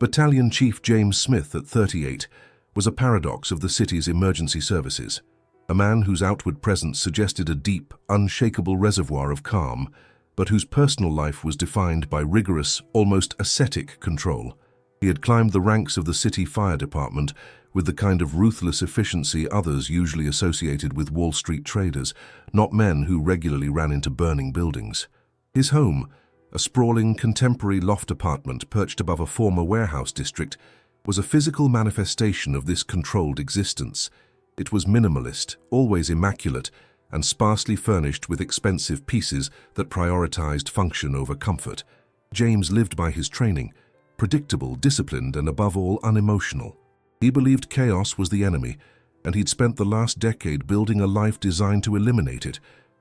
Battalion Chief James Smith, at 38, was a paradox of the city's emergency services, a man whose outward presence suggested a deep, unshakable reservoir of calm, but whose personal life was defined by rigorous, almost ascetic control. He had climbed the ranks of the city fire department with the kind of ruthless efficiency others usually associated with Wall Street traders, not men who regularly ran into burning buildings. His home, a sprawling, contemporary loft apartment perched above a former warehouse district, was a physical manifestation of this controlled existence. It was minimalist, always immaculate, and sparsely furnished with expensive pieces that prioritized function over comfort. James lived by his training, predictable, disciplined, and above all, unemotional. He believed chaos was the enemy, and he'd spent the last decade building a life designed to eliminate it,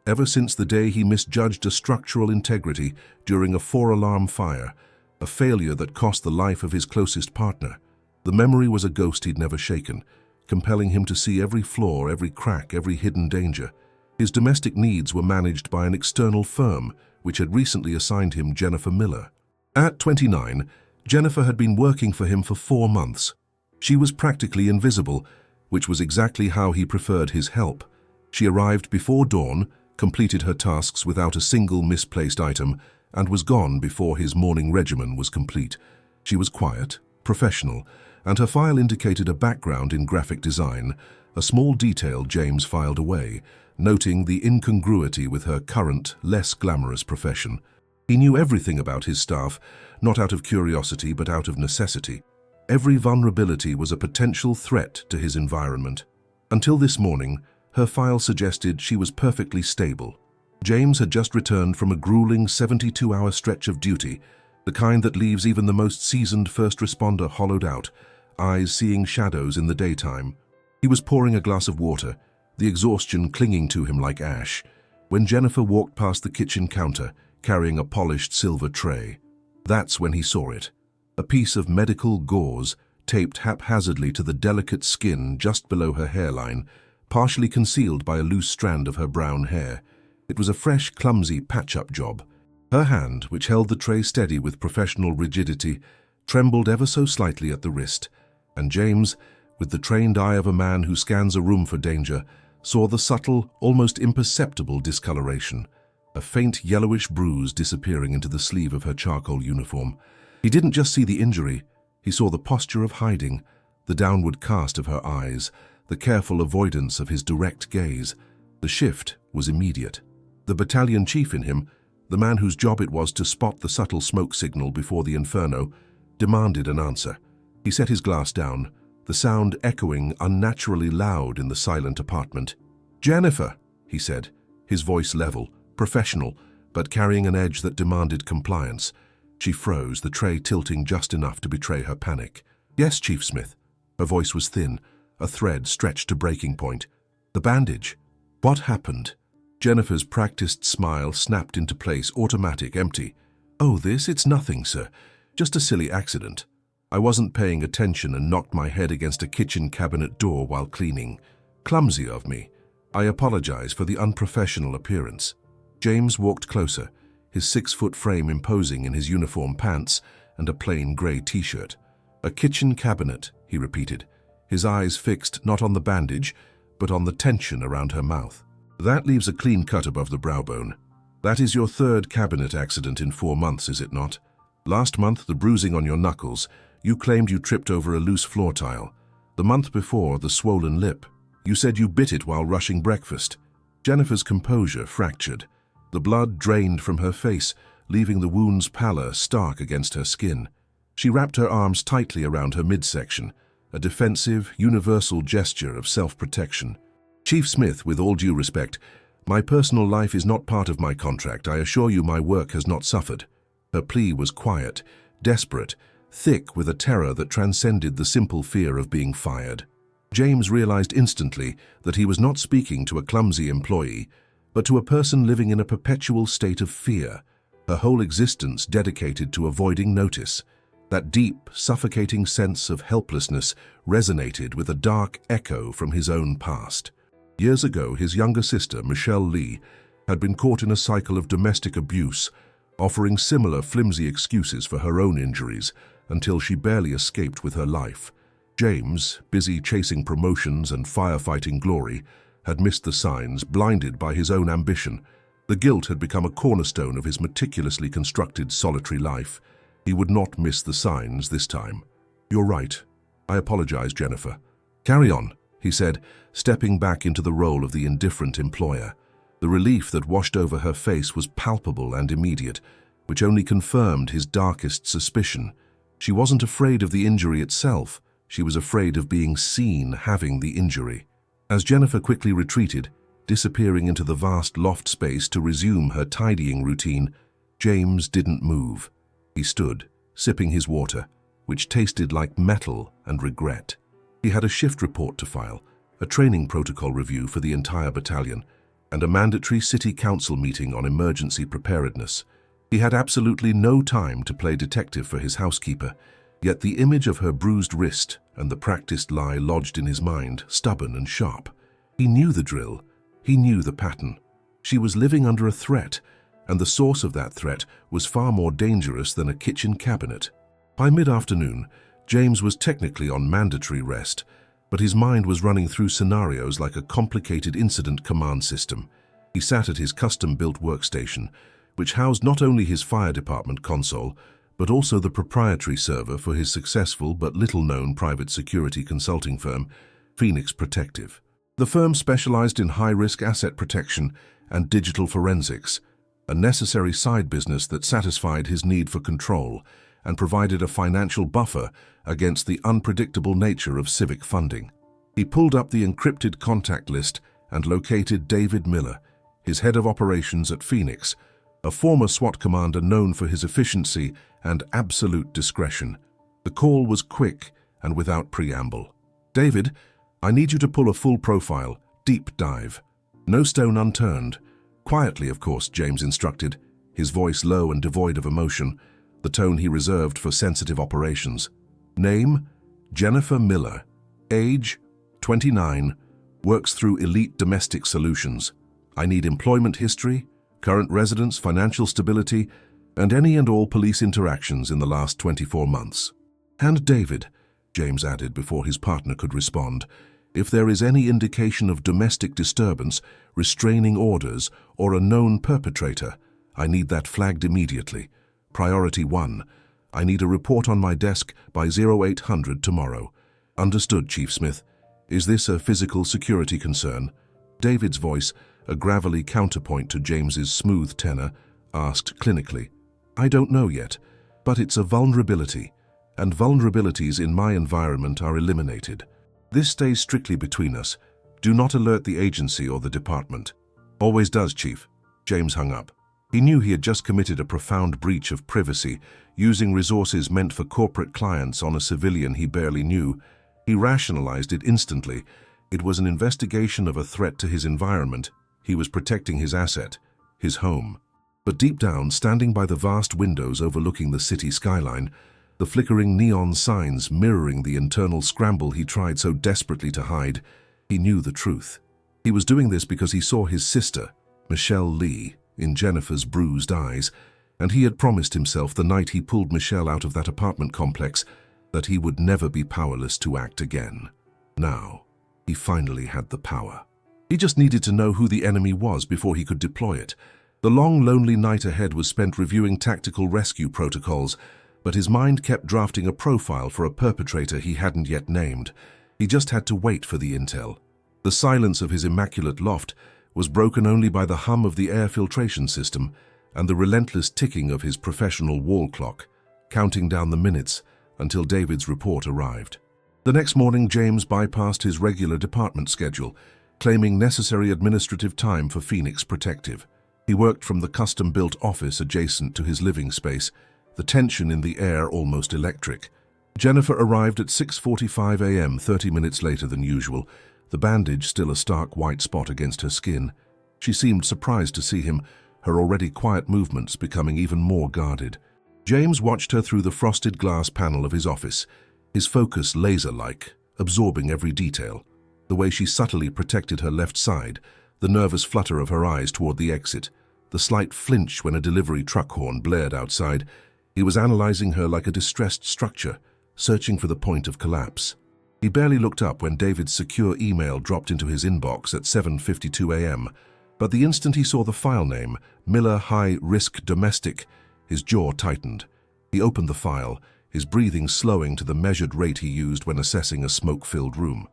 ever since the day he misjudged a structural integrity during a 4-alarm fire, a failure that cost the life of his closest partner. The memory was a ghost he'd never shaken, compelling him to see every flaw, every crack, every hidden danger. His domestic needs were managed by an external firm, which had recently assigned him Jennifer Miller. At 29, Jennifer had been working for him for 4 months. She was practically invisible, which was exactly how he preferred his help. She arrived before dawn, completed her tasks without a single misplaced item, and was gone before his morning regimen was complete. She was quiet, professional, and her file indicated a background in graphic design, a small detail James filed away, noting the incongruity with her current, less glamorous profession. He knew everything about his staff, not out of curiosity but out of necessity. Every vulnerability was a potential threat to his environment. Until this morning, her file suggested she was perfectly stable. James had just returned from a grueling 72-hour stretch of duty, the kind that leaves even the most seasoned first responder hollowed out, eyes seeing shadows in the daytime. He was pouring a glass of water, the exhaustion clinging to him like ash, when Jennifer walked past the kitchen counter, carrying a polished silver tray. That's when he saw it. A piece of medical gauze taped haphazardly to the delicate skin just below her hairline, partially concealed by a loose strand of her brown hair. It was a fresh, clumsy patch-up job. Her hand, which held the tray steady with professional rigidity, trembled ever so slightly at the wrist, and James, with the trained eye of a man who scans a room for danger, saw the subtle, almost imperceptible discoloration, a faint yellowish bruise disappearing into the sleeve of her charcoal uniform. He didn't just see the injury, he saw the posture of hiding, the downward cast of her eyes, the careful avoidance of his direct gaze. The shift was immediate. The battalion chief in him, the man whose job it was to spot the subtle smoke signal before the inferno, demanded an answer. He set his glass down, the sound echoing unnaturally loud in the silent apartment. "Jennifer," he said, his voice level, professional, but carrying an edge that demanded compliance. She froze, the tray tilting just enough to betray her panic. "Yes, Chief Smith." Her voice was thin, a thread stretched to breaking point. "The bandage. What happened?" Jennifer's practiced smile snapped into place, automatic, empty. "Oh, it's nothing, sir. Just a silly accident. I wasn't paying attention and knocked my head against a kitchen cabinet door while cleaning. Clumsy of me. I apologize for the unprofessional appearance." James walked closer, his 6-foot frame imposing in his uniform pants and a plain grey t-shirt. "A kitchen cabinet," he repeated, his eyes fixed not on the bandage, but on the tension around her mouth. "That leaves a clean cut above the brow bone. That is your 3rd cabinet accident in 4 months, is it not? Last month, the bruising on your knuckles. You claimed you tripped over a loose floor tile. The month before, the swollen lip. You said you bit it while rushing breakfast." Jennifer's composure fractured. The blood drained from her face, leaving the wound's pallor stark against her skin. She wrapped her arms tightly around her midsection, a defensive, universal gesture of self-protection. "Chief Smith, with all due respect, my personal life is not part of my contract. I assure you my work has not suffered." Her plea was quiet, desperate, thick with a terror that transcended the simple fear of being fired. James realized instantly that he was not speaking to a clumsy employee, but to a person living in a perpetual state of fear, her whole existence dedicated to avoiding notice. That deep, suffocating sense of helplessness resonated with a dark echo from his own past. Years ago, his younger sister, Michelle Lee, had been caught in a cycle of domestic abuse, offering similar flimsy excuses for her own injuries, until she barely escaped with her life. James, busy chasing promotions and firefighting glory, had missed the signs, blinded by his own ambition. The guilt had become a cornerstone of his meticulously constructed solitary life. He would not miss the signs this time. "You're right. I apologize, Jennifer." "Carry on," he said, stepping back into the role of the indifferent employer. The relief that washed over her face was palpable and immediate, which only confirmed his darkest suspicion. She wasn't afraid of the injury itself. She was afraid of being seen having the injury. As Jennifer quickly retreated, disappearing into the vast loft space to resume her tidying routine, James didn't move. He stood, sipping his water, which tasted like metal and regret. He had a shift report to file, a training protocol review for the entire battalion, and a mandatory city council meeting on emergency preparedness. He had absolutely no time to play detective for his housekeeper, yet the image of her bruised wrist and the practiced lie lodged in his mind, stubborn and sharp. He knew the drill. He knew the pattern. She was living under a threat, and the source of that threat was far more dangerous than a kitchen cabinet. By mid-afternoon, James was technically on mandatory rest, but his mind was running through scenarios like a complicated incident command system. He sat at his custom-built workstation, which housed not only his fire department console, but also the proprietary server for his successful but little-known private security consulting firm, Phoenix Protective. The firm specialized in high-risk asset protection and digital forensics, a necessary side business that satisfied his need for control and provided a financial buffer against the unpredictable nature of civic funding. He pulled up the encrypted contact list and located David Miller, his head of operations at Phoenix, a former SWAT commander known for his efficiency and absolute discretion. The call was quick and without preamble. "David, I need you to pull a full profile, deep dive. No stone unturned." Quietly, of course, James instructed, his voice low and devoid of emotion, the tone he reserved for sensitive operations. "Name, Jennifer Miller. Age, 29. Works through Elite Domestic Solutions. I need employment history, current residence, financial stability, and any and all police interactions in the last 24 months. And David," James added before his partner could respond, "if there is any indication of domestic disturbance, restraining orders, or a known perpetrator, I need that flagged immediately. Priority 1. I need a report on my desk by 0800 tomorrow." "Understood, Chief Smith. Is this a physical security concern?" David's voice, a gravelly counterpoint to James's smooth tenor, asked clinically. "I don't know yet, but it's a vulnerability, and vulnerabilities in my environment are eliminated. This stays strictly between us. Do not alert the agency or the department." "Always does, Chief." James hung up. He knew he had just committed a profound breach of privacy, using resources meant for corporate clients on a civilian he barely knew. He rationalized it instantly. It was an investigation of a threat to his environment. He was protecting his asset, his home. But deep down, standing by the vast windows overlooking the city skyline, the flickering neon signs mirroring the internal scramble he tried so desperately to hide, he knew the truth. He was doing this because he saw his sister, Michelle Lee, in Jennifer's bruised eyes, and he had promised himself the night he pulled Michelle out of that apartment complex that he would never be powerless to act again. Now, he finally had the power. He just needed to know who the enemy was before he could deploy it. The long, lonely night ahead was spent reviewing tactical rescue protocols, but his mind kept drafting a profile for a perpetrator he hadn't yet named. He just had to wait for the intel. The silence of his immaculate loft was broken only by the hum of the air filtration system and the relentless ticking of his professional wall clock, counting down the minutes until David's report arrived. The next morning, James bypassed his regular department schedule, claiming necessary administrative time for Phoenix Protective. He worked from the custom-built office adjacent to his living space, the tension in the air almost electric. Jennifer arrived at 6:45 a.m., 30 minutes later than usual, the bandage still a stark white spot against her skin. She seemed surprised to see him, her already quiet movements becoming even more guarded. James watched her through the frosted glass panel of his office, his focus laser-like, absorbing every detail. The way she subtly protected her left side, the nervous flutter of her eyes toward the exit, the slight flinch when a delivery truck horn blared outside. He was analyzing her like a distressed structure, searching for the point of collapse. He barely looked up when David's secure email dropped into his inbox at 7:52 a.m., but the instant he saw the file name, Miller High Risk Domestic, his jaw tightened. He opened the file, his breathing slowing to the measured rate he used when assessing a smoke-filled room.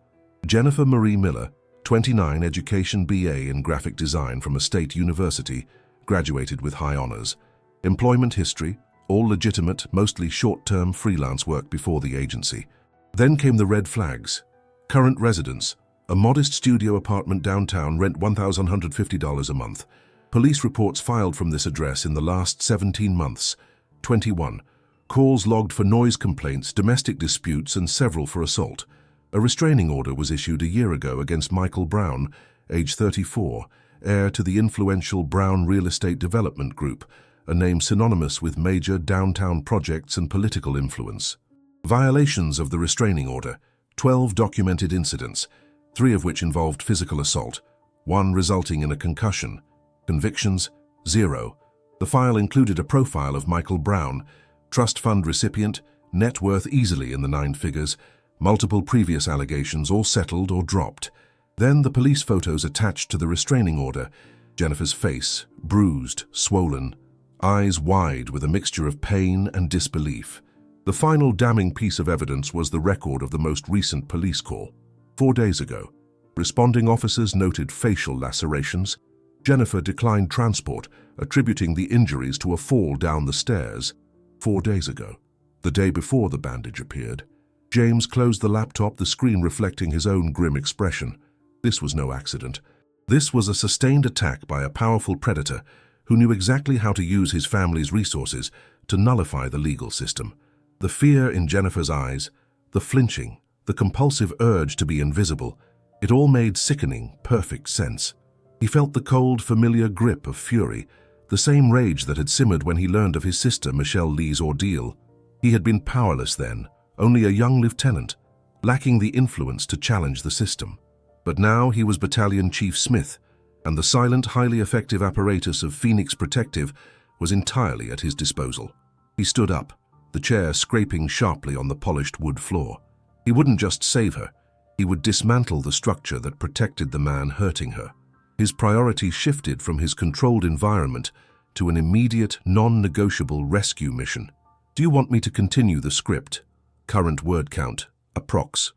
Jennifer Marie Miller, 29, education BA in graphic design from a state university, graduated with high honors. Employment history, all legitimate, mostly short-term freelance work before the agency. Then came the red flags. Current residence, a modest studio apartment downtown, rent $1,150 a month. Police reports filed from this address in the last 17 months. 21. Calls logged for noise complaints, domestic disputes, and several for assault. A restraining order was issued a year ago against Michael Brown, age 34, heir to the influential Brown Real Estate Development Group, a name synonymous with major downtown projects and political influence. Violations of the restraining order, 12 documented incidents, 3 of which involved physical assault, 1 resulting in a concussion. Convictions, 0. The file included a profile of Michael Brown, trust fund recipient, net worth easily in the 9 figures, multiple previous allegations all settled or dropped. Then the police photos attached to the restraining order, Jennifer's face, bruised, swollen, eyes wide with a mixture of pain and disbelief. The final damning piece of evidence was the record of the most recent police call. 4 days ago, responding officers noted facial lacerations. Jennifer declined transport, attributing the injuries to a fall down the stairs. 4 days ago, the day before the bandage appeared, James closed the laptop, the screen reflecting his own grim expression. This was no accident. This was a sustained attack by a powerful predator who knew exactly how to use his family's resources to nullify the legal system. The fear in Jennifer's eyes, the flinching, the compulsive urge to be invisible, it all made sickening, perfect sense. He felt the cold, familiar grip of fury, the same rage that had simmered when he learned of his sister Michelle Lee's ordeal. He had been powerless then, only a young lieutenant, lacking the influence to challenge the system. But now he was Battalion Chief Smith, and the silent, highly effective apparatus of Phoenix Protective was entirely at his disposal. He stood up, the chair scraping sharply on the polished wood floor. He wouldn't just save her, he would dismantle the structure that protected the man hurting her. His priority shifted from his controlled environment to an immediate, non-negotiable rescue mission. Do you want me to continue the script? Current word count, approx.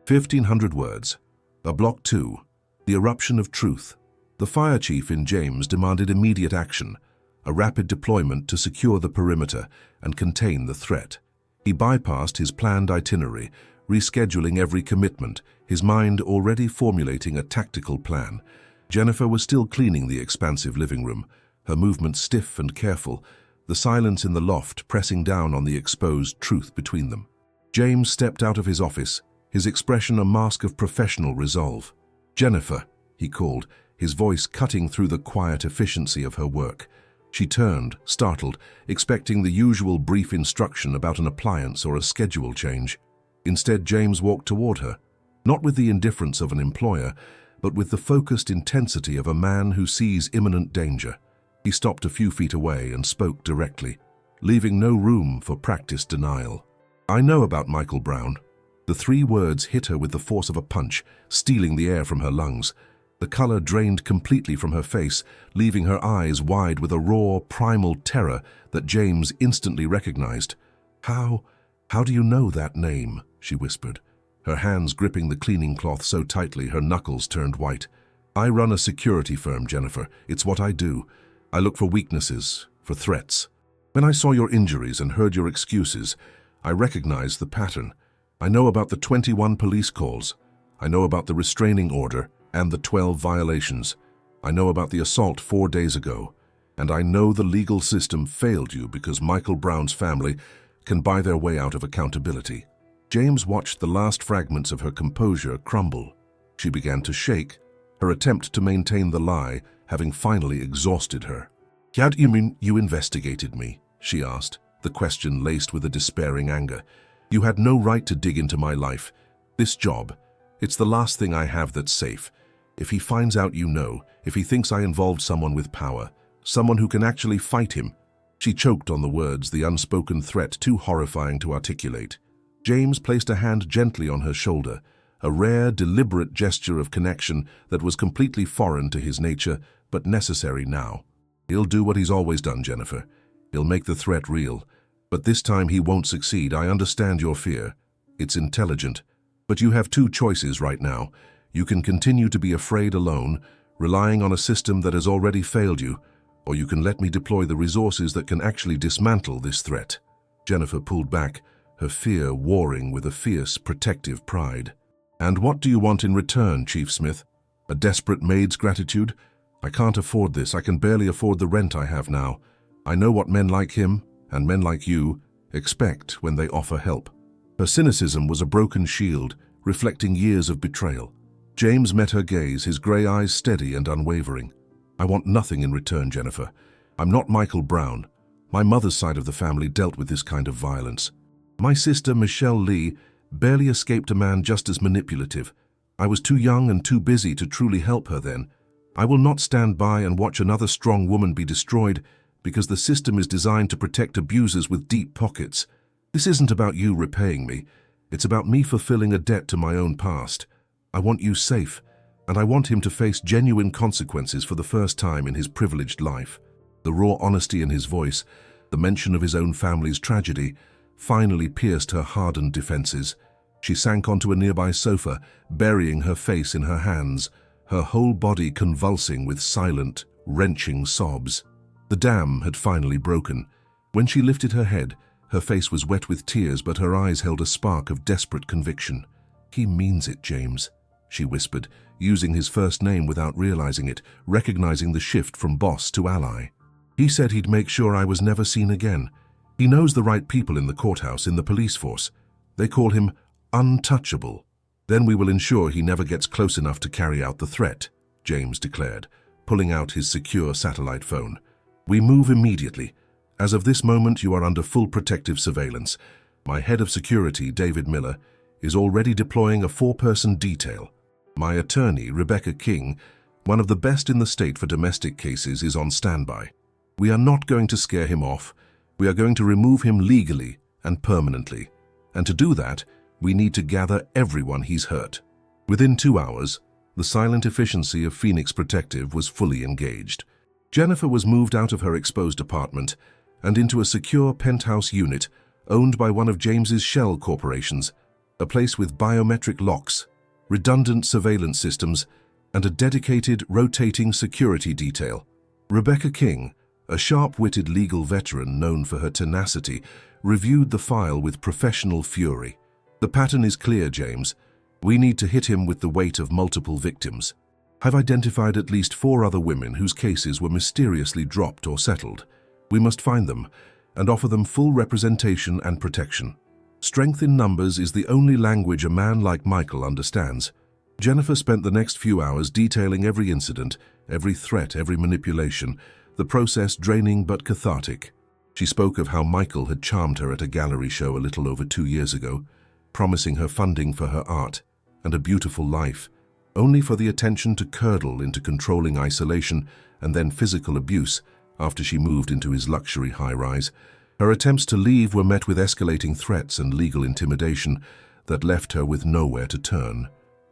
1,500 words. Block 2. The eruption of truth. The fire chief in James demanded immediate action, a rapid deployment to secure the perimeter and contain the threat. He bypassed his planned itinerary, rescheduling every commitment, his mind already formulating a tactical plan. Jennifer was still cleaning the expansive living room, her movements stiff and careful, the silence in the loft pressing down on the exposed truth between them. James stepped out of his office, his expression a mask of professional resolve. "Jennifer," he called, his voice cutting through the quiet efficiency of her work. She turned, startled, expecting the usual brief instruction about an appliance or a schedule change. Instead, James walked toward her, not with the indifference of an employer, but with the focused intensity of a man who sees imminent danger. He stopped a few feet away and spoke directly, leaving no room for practiced denial. "I know about Michael Brown." The 3 words hit her with the force of a punch, stealing the air from her lungs. The color drained completely from her face, leaving her eyes wide with a raw, primal terror that James instantly recognized. How do you know that name?" she whispered, her hands gripping the cleaning cloth so tightly her knuckles turned white. "I run a security firm, Jennifer. It's what I do. I look for weaknesses, for threats. When I saw your injuries and heard your excuses, I recognized the pattern. I know about the 21 police calls. I know about the restraining order and the 12 violations. I know about the assault 4 days ago. And I know the legal system failed you because Michael Brown's family can buy their way out of accountability." James watched the last fragments of her composure crumble. She began to shake, her attempt to maintain the lie having finally exhausted her. "How do you mean you investigated me?" she asked, the question laced with a despairing anger. "You had no right to dig into my life. This job, it's the last thing I have that's safe. If he finds out you know, if he thinks I involved someone with power, someone who can actually fight him." She choked on the words, the unspoken threat too horrifying to articulate. James placed a hand gently on her shoulder, a rare, deliberate gesture of connection that was completely foreign to his nature, but necessary now. He'll do what he's always done, Jennifer. He'll make the threat real. But this time he won't succeed. I understand your fear. It's intelligent. But you have two choices right now. You can continue to be afraid alone, relying on a system that has already failed you, or you can let me deploy the resources that can actually dismantle this threat. Jennifer pulled back, her fear warring with a fierce, protective pride. And what do you want in return, Chief Smith? A desperate maid's gratitude? I can't afford this. I can barely afford the rent I have now. I know what men like him, and men like you, expect when they offer help. Her cynicism was a broken shield, reflecting years of betrayal. James met her gaze, his grey eyes steady and unwavering. I want nothing in return, Jennifer. I'm not Michael Brown. My mother's side of the family dealt with this kind of violence. My sister, Michelle Lee, barely escaped a man just as manipulative. I was too young and too busy to truly help her then. I will not stand by and watch another strong woman be destroyed because the system is designed to protect abusers with deep pockets. This isn't about you repaying me. It's about me fulfilling a debt to my own past. I want you safe, and I want him to face genuine consequences for the first time in his privileged life. The raw honesty in his voice, the mention of his own family's tragedy, finally pierced her hardened defenses. She sank onto a nearby sofa, burying her face in her hands, her whole body convulsing with silent, wrenching sobs. The dam had finally broken. When she lifted her head, her face was wet with tears, but her eyes held a spark of desperate conviction. He means it, James, she whispered, using his first name without realizing it, recognizing the shift from boss to ally. He said he'd make sure I was never seen again. He knows the right people in the courthouse, in the police force. They call him untouchable. Then we will ensure he never gets close enough to carry out the threat, James declared, pulling out his secure satellite phone. We move immediately. As of this moment, you are under full protective surveillance. My head of security, David Miller, is already deploying a 4-person detail. My attorney, Rebecca King, one of the best in the state for domestic cases, is on standby. We are not going to scare him off. We are going to remove him legally and permanently. And to do that, we need to gather everyone he's hurt. Within 2 hours, the silent efficiency of Phoenix Protective was fully engaged. Jennifer was moved out of her exposed apartment and into a secure penthouse unit owned by one of James's shell corporations, a place with biometric locks, redundant surveillance systems, and a dedicated, rotating security detail. Rebecca King, a sharp-witted legal veteran known for her tenacity, reviewed the file with professional fury. The pattern is clear, James. We need to hit him with the weight of multiple victims. I've identified at least 4 other women whose cases were mysteriously dropped or settled. We must find them and offer them full representation and protection. Strength in numbers is the only language a man like Michael understands. Jennifer spent the next few hours detailing every incident, every threat, every manipulation, the process draining but cathartic. She spoke of how Michael had charmed her at a gallery show a little over 2 years ago, promising her funding for her art and a beautiful life, only for the attention to curdle into controlling isolation and then physical abuse after she moved into his luxury high-rise. Her attempts to leave were met with escalating threats and legal intimidation that left her with nowhere to turn.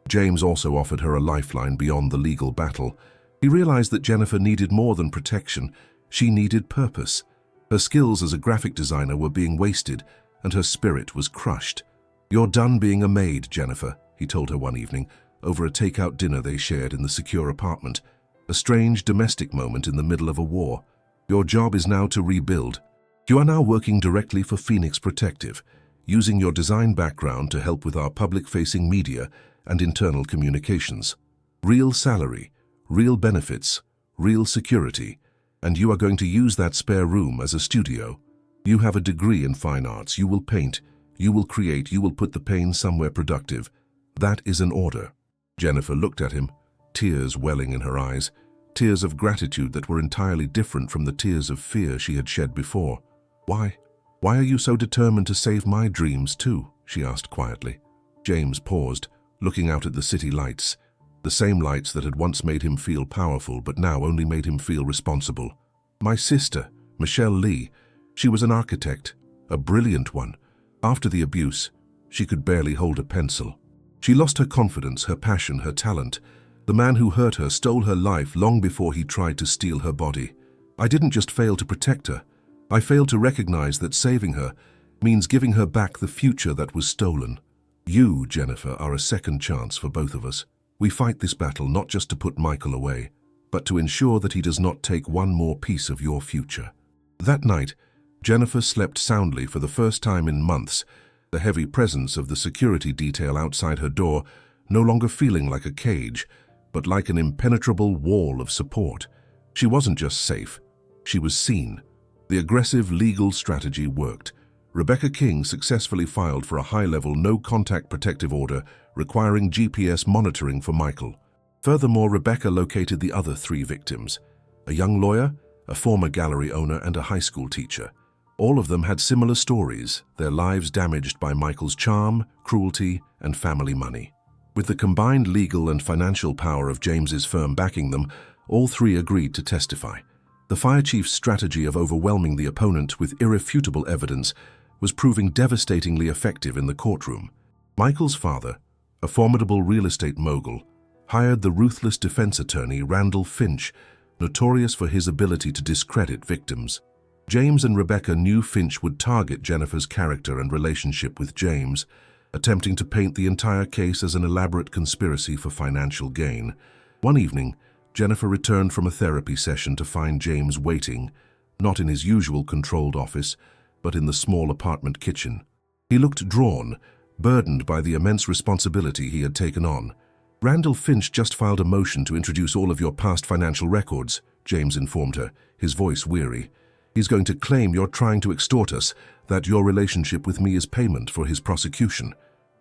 James also offered her a lifeline beyond the legal battle. He realized that Jennifer needed more than protection. She needed purpose. Her skills as a graphic designer were being wasted, and her spirit was crushed. "You're done being a maid, Jennifer," he told her one evening, over a takeout dinner they shared in the secure apartment, a strange domestic moment in the middle of a war. "Your job is now to rebuild. You are now working directly for Phoenix Protective, using your design background to help with our public-facing media and internal communications. Real salary, real benefits, real security, and you are going to use that spare room as a studio. You have a degree in fine arts. You will paint, you will create, you will put the pain somewhere productive. That is an order." Jennifer looked at him, tears welling in her eyes, tears of gratitude that were entirely different from the tears of fear she had shed before. "Why? Why are you so determined to save my dreams too?" she asked quietly. James paused, looking out at the city lights, the same lights that had once made him feel powerful but now only made him feel responsible. "My sister, Michelle Lee, She was an architect, a brilliant one. After the abuse, she could barely hold a pencil. She lost her confidence, her passion, her talent. The man who hurt her stole her life long before he tried to steal her body. I didn't just fail to protect her. I failed to recognize that saving her means giving her back the future that was stolen. You, Jennifer, are a second chance for both of us. We fight this battle not just to put Michael away, but to ensure that he does not take one more piece of your future. That night, Jennifer slept soundly for the first time in months, the heavy presence of the security detail outside her door no longer feeling like a cage, but like an impenetrable wall of support. She wasn't just safe, she was seen. The aggressive legal strategy worked. Rebecca King successfully filed for a high-level no-contact protective order requiring GPS monitoring for Michael. Furthermore, Rebecca located the other 3 victims: a young lawyer, a former gallery owner, and a high school teacher. All of them had similar stories, their lives damaged by Michael's charm, cruelty, and family money. With the combined legal and financial power of James's firm backing them, all 3 agreed to testify. The fire chief's strategy of overwhelming the opponent with irrefutable evidence was proving devastatingly effective in the courtroom. Michael's father, a formidable real estate mogul, hired the ruthless defense attorney Randall Finch, notorious for his ability to discredit victims. James and Rebecca knew Finch would target Jennifer's character and relationship with James, attempting to paint the entire case as an elaborate conspiracy for financial gain. One evening, Jennifer returned from a therapy session to find James waiting, not in his usual controlled office, but in the small apartment kitchen. He looked drawn, burdened by the immense responsibility he had taken on. "Randall Finch just filed a motion to introduce all of your past financial records," James informed her, his voice weary. "He's going to claim you're trying to extort us, that your relationship with me is payment for his prosecution."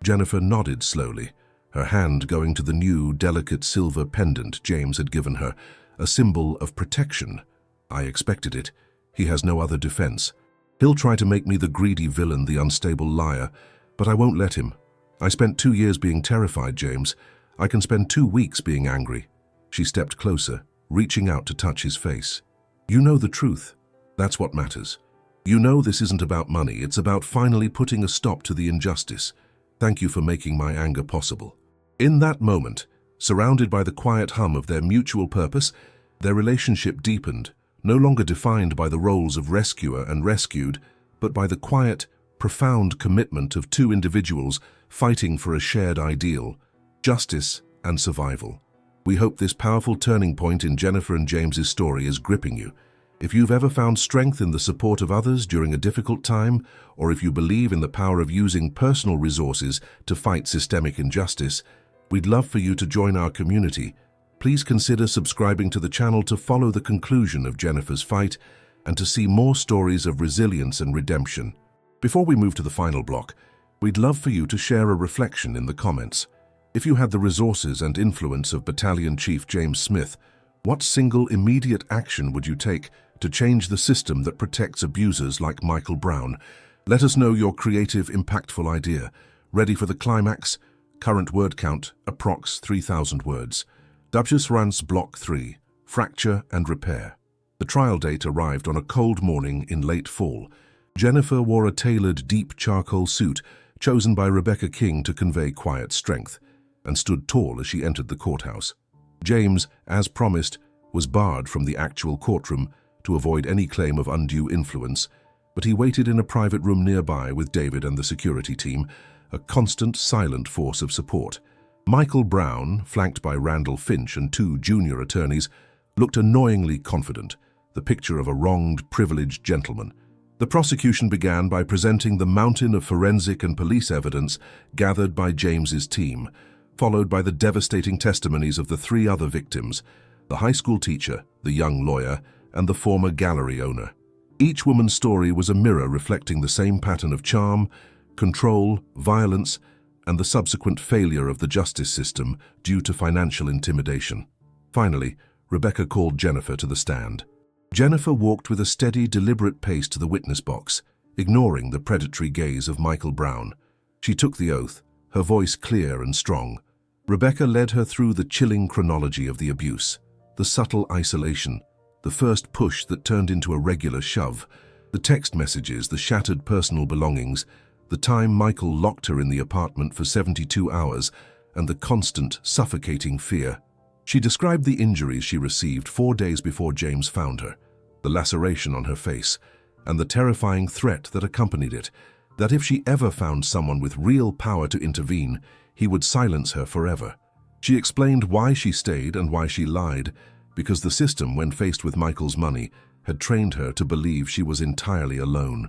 Jennifer nodded slowly, her hand going to the new, delicate silver pendant James had given her, a symbol of protection. "I expected it. He has no other defense. He'll try to make me the greedy villain, the unstable liar, but I won't let him. I spent 2 years being terrified, James. I can spend 2 weeks being angry." She stepped closer, reaching out to touch his face. "You know the truth. That's what matters. You know this isn't about money, it's about finally putting a stop to the injustice. Thank you for making my anger possible." In that moment, surrounded by the quiet hum of their mutual purpose, their relationship deepened, no longer defined by the roles of rescuer and rescued, but by the quiet, profound commitment of 2 individuals fighting for a shared ideal: justice and survival. We hope this powerful turning point in Jennifer and James's story is gripping you. If you've ever found strength in the support of others during a difficult time, or if you believe in the power of using personal resources to fight systemic injustice, we'd love for you to join our community. Please consider subscribing to the channel to follow the conclusion of Jennifer's fight and to see more stories of resilience and redemption. Before we move to the final block, we'd love for you to share a reflection in the comments. If you had the resources and influence of Battalion Chief James Smith, what single immediate action would you take to change the system that protects abusers like Michael Brown? Let us know your creative, impactful idea. Ready for the climax? Current word count, approx 3,000 words. Dubjus Block 3, Fracture and Repair. The trial date arrived on a cold morning in late fall. Jennifer wore a tailored, deep charcoal suit chosen by Rebecca King to convey quiet strength, and stood tall as she entered the courthouse. James, as promised, was barred from the actual courtroom to avoid any claim of undue influence, but he waited in a private room nearby with David and the security team, a constant, silent force of support. Michael Brown, flanked by Randall Finch and 2 junior attorneys, looked annoyingly confident, the picture of a wronged, privileged gentleman. The prosecution began by presenting the mountain of forensic and police evidence gathered by James's team, followed by the devastating testimonies of the 3 other victims: the high school teacher, the young lawyer, and the former gallery owner. Each woman's story was a mirror reflecting the same pattern of charm, control, violence, and the subsequent failure of the justice system due to financial intimidation. Finally, Rebecca called Jennifer to the stand. Jennifer walked with a steady, deliberate pace to the witness box, ignoring the predatory gaze of Michael Brown. She took the oath, her voice clear and strong. Rebecca led her through the chilling chronology of the abuse, the subtle isolation, the first push that turned into a regular shove, The text messages, the shattered personal belongings, the time Michael locked her in the apartment for 72 hours, and the constant, suffocating fear. She described the injuries she received 4 days before James found her, the laceration on her face, and the terrifying threat that accompanied it, that if she ever found someone with real power to intervene, he would silence her forever. She explained why she stayed and why she lied, because the system, when faced with Michael's money, had trained her to believe she was entirely alone.